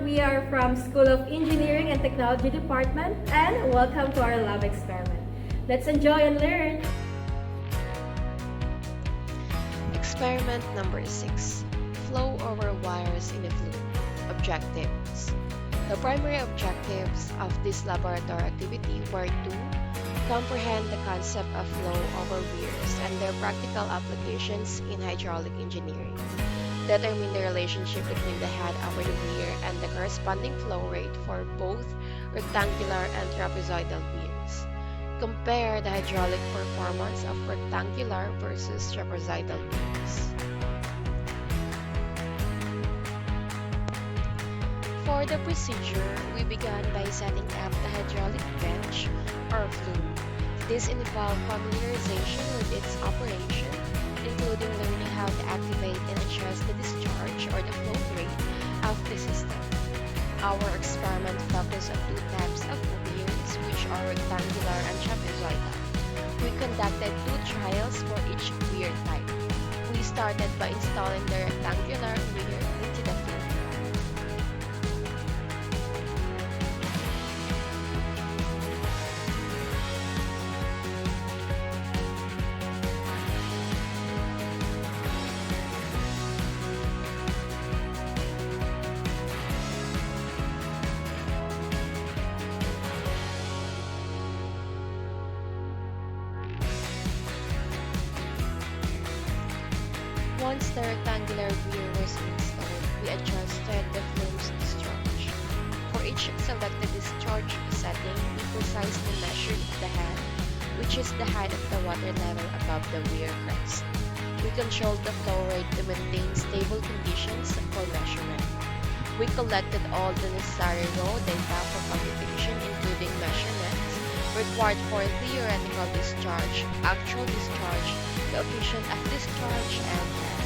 We are from School of Engineering and Technology Department, and welcome to our lab experiment. Let's enjoy and learn! Experiment number 6. Flow over wires in a fluid. Objectives. The primary objectives of this laboratory activity were to comprehend the concept of flow over weirs and their practical applications in hydraulic engineering, determine the relationship between the head over the weir and the corresponding flow rate for both rectangular and trapezoidal weirs, compare the hydraulic performance of rectangular versus trapezoidal weirs. For the procedure, we began by setting up the hydraulic bench or flum. This involved familiarization with its operation, including learning how to activate and adjust the discharge or the flow rate of the system. Our experiment focused on two types of weirs, which are rectangular and trapezoidal. We conducted 2 trials for each weir type. We started by installing the rectangular weir into the flow. Once the rectangular weir was installed, we adjusted the flum's discharge. For each selected discharge setting, we precisely measured the head, which is the height of the water level above the weir crest. We controlled the flow rate to maintain stable conditions for measurement. We collected all the necessary raw data for computation, including measurements required for theoretical discharge, actual discharge, coefficient of discharge, and head.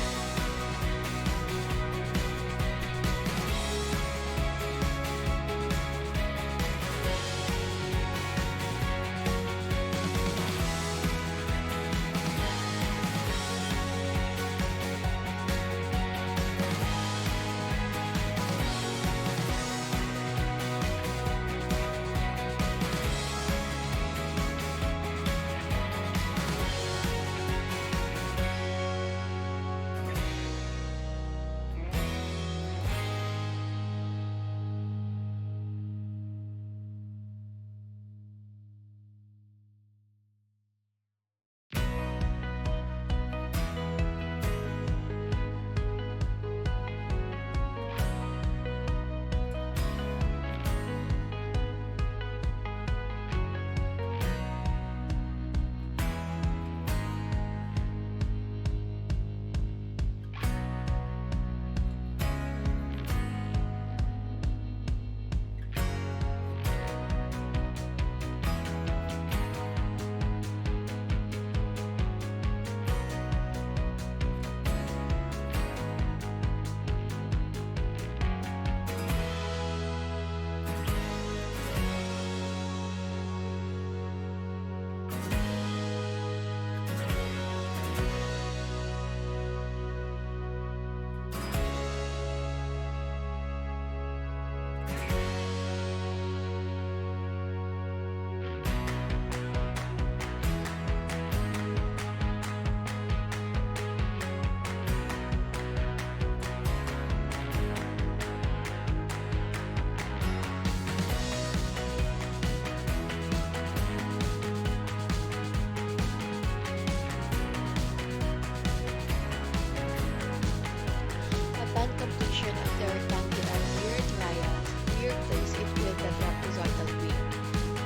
Upon completion of the rectangular weir trial, we replaced it with the trapezoidal weir.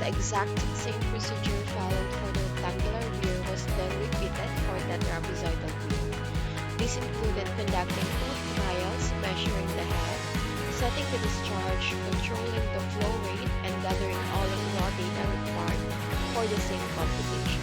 The exact same procedure followed for the rectangular weir was then repeated for the trapezoidal weir. This included conducting 2 trials measuring the head, setting the discharge, controlling the flow rate, and gathering all of the raw data required for the same computations.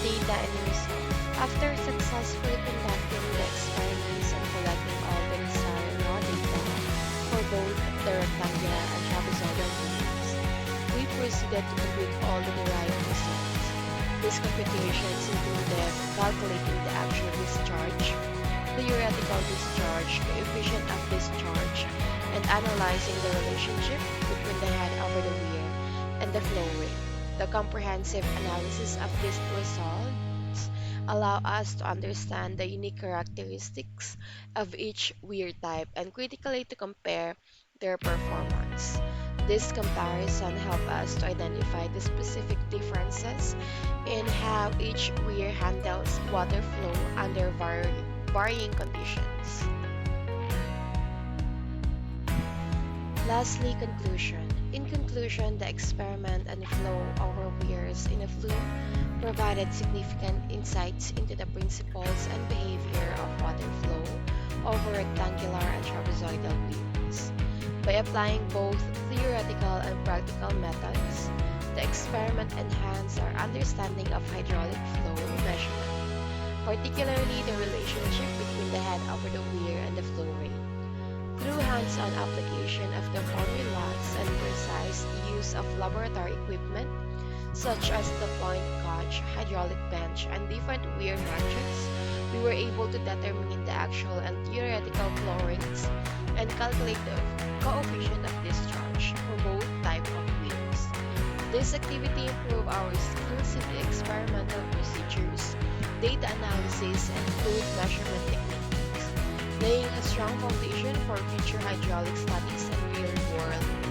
data and result. After successfully conducting the experiments and collecting all the desired raw data for both the rectangular and trapezoidal beams, we proceeded to compute all the derived results. These computations included calculating the actual discharge, theoretical discharge, coefficient of discharge, and analyzing the relationship between the head over the weir and the flow rate. The comprehensive analysis of these results allow us to understand the unique characteristics of each weir type and critically to compare their performance. This comparison helps us to identify the specific differences in how each weir handles water flow under varying conditions. Lastly, conclusion. In conclusion, the experiment and flow over weirs in a flume provided significant insights into the principles and behavior of water flow over rectangular and trapezoidal weirs. By applying both theoretical and practical methods, the experiment enhanced our understanding of hydraulic flow measurement, particularly the relationship between the head over the weir and the flow rate. Through hands-on application of the formulas and precise use of laboratory equipment, such as the point gauge, hydraulic bench, and different weir notches, we were able to determine the actual and theoretical flow rates and calculate the coefficient of discharge for both type of weirs. This activity improved our skills in the experimental procedures, data analysis, and fluid measurement techniques, laying a strong foundation for future hydraulic studies and real-world